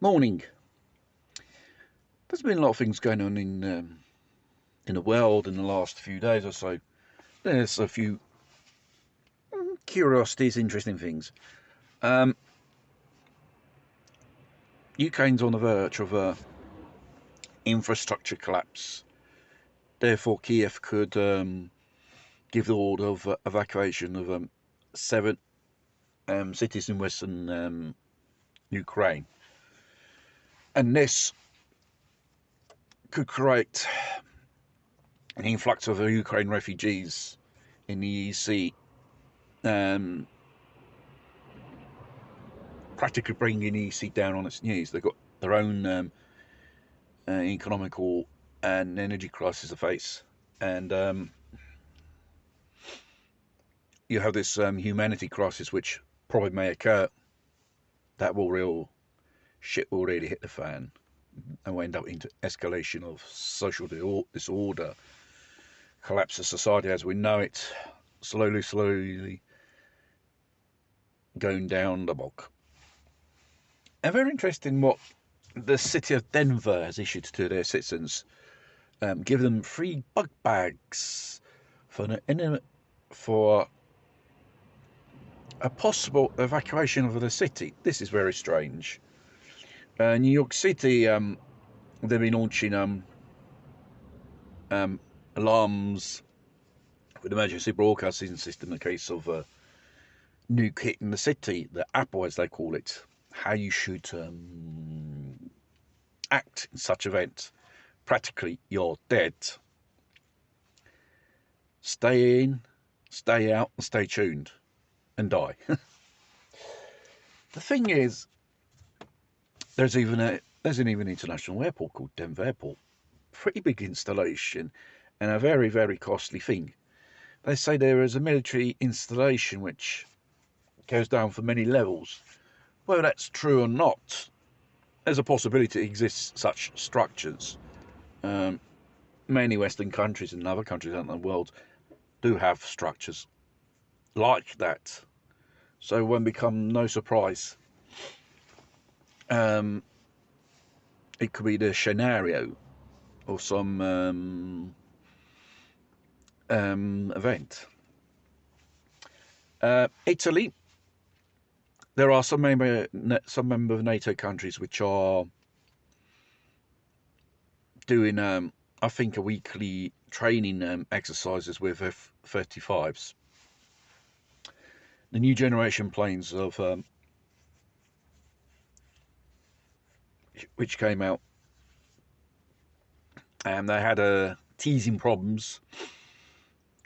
Morning. There's been a lot of things going on in the world in the last few days or so. There's a few curiosities, interesting things. Um, Ukraine's on the verge of a infrastructure collapse. Therefore, Kiev could give the order of evacuation of seven cities in western Ukraine, and this could create an influx of Ukraine refugees in the EC. Practically bringing EC down on its knees. They've got their own economical and energy crisis to face, and you have this humanity crisis which probably may occur. That will real shit will really hit the fan, and will end up into escalation of social disorder, collapse of society as we know it, slowly going down the bog. And very interesting what the city of Denver has issued to their citizens, give them free bug bags for a possible evacuation of the city. This is very strange. New York City, they've been launching alarms with emergency broadcasting system in the case of a nuke hitting the city, the Apple as they call it, how you should act in such event. Practically, you're dead. Stay in, stay out, and stay tuned, and die. The thing is, there's an international airport called Denver Airport. Pretty big installation, and a very costly thing. They say there is a military installation which goes down for many levels. Whether that's true or not, there's a possibility it exists such structures. Many Western countries and other countries out in the world do have structures like that, so it won't become no surprise. It could be the scenario of some event. Italy, there are some member of NATO countries which are doing, I think, a weekly training exercises with F-35s, the new generation planes of which came out, and they had teasing problems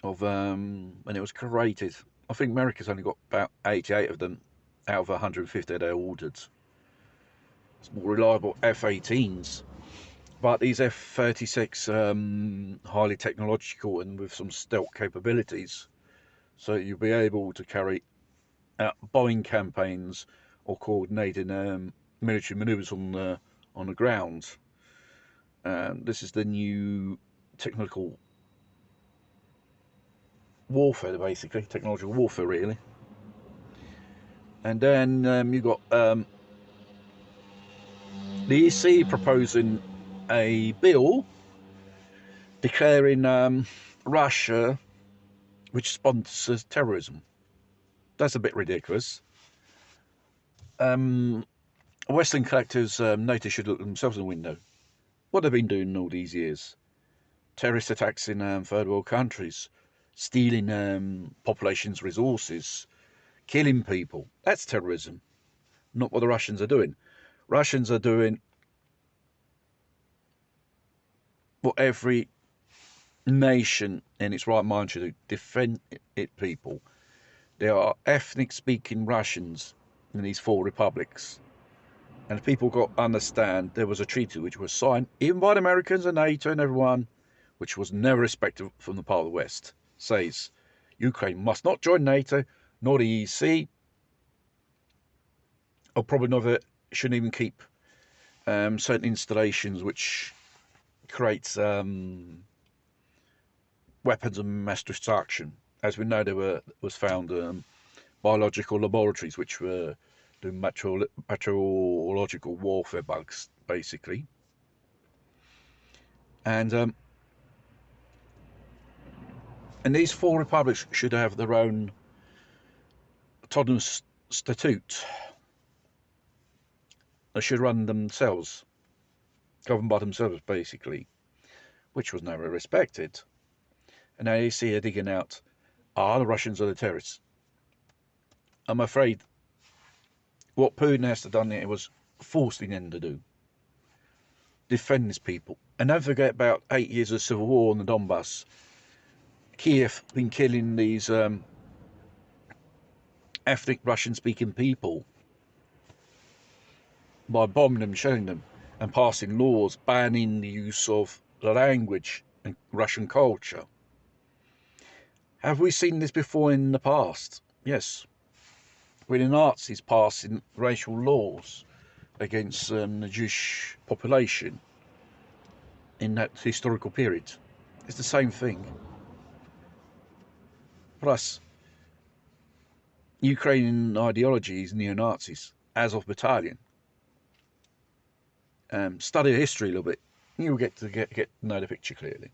of when it was created. I think America's only got about 88 of them out of 150 they ordered. It's more reliable F-18s, but these F-36 highly technological and with some stealth capabilities, so you'll be able to carry out bombing campaigns or coordinating military manoeuvres on the ground. This is the new technical warfare, basically technological warfare, really. And then you've got the EC proposing a bill declaring Russia which sponsors terrorism. That's a bit ridiculous. Western collectors, NATO should look themselves in the window. What they've been doing all these years: terrorist attacks in third world countries, stealing populations' resources, killing people. That's terrorism. Not what the Russians are doing. Russians are doing what every nation in its right mind should do: defend its people. There are ethnic-speaking Russians in these four republics, and people got to understand there was a treaty which was signed even by the Americans and NATO and everyone, which was never respected from the part of the West. Says Ukraine must not join NATO nor the EC, or probably never shouldn't even keep certain installations which creates weapons of mass destruction. As we know, there was found biological laboratories which were doing meteorological warfare bugs, basically. And these four republics should have their own autonomous statute. They should run themselves, governed by themselves, basically, which was never respected. And now you see her digging out, the Russians are the terrorists. I'm afraid what Putin has done here was forcing them to do. Defend his people. And don't forget about 8 years of civil war in the Donbass. Kiev been killing these ethnic Russian-speaking people by bombing them, shelling them, and passing laws banning the use of the language and Russian culture. Have we seen this before in the past? Yes. With the Nazis passing racial laws against the Jewish population in that historical period. It's the same thing. Plus, Ukrainian ideology is neo-Nazis, Azov Battalion. Study history a little bit, you'll get to know the picture clearly.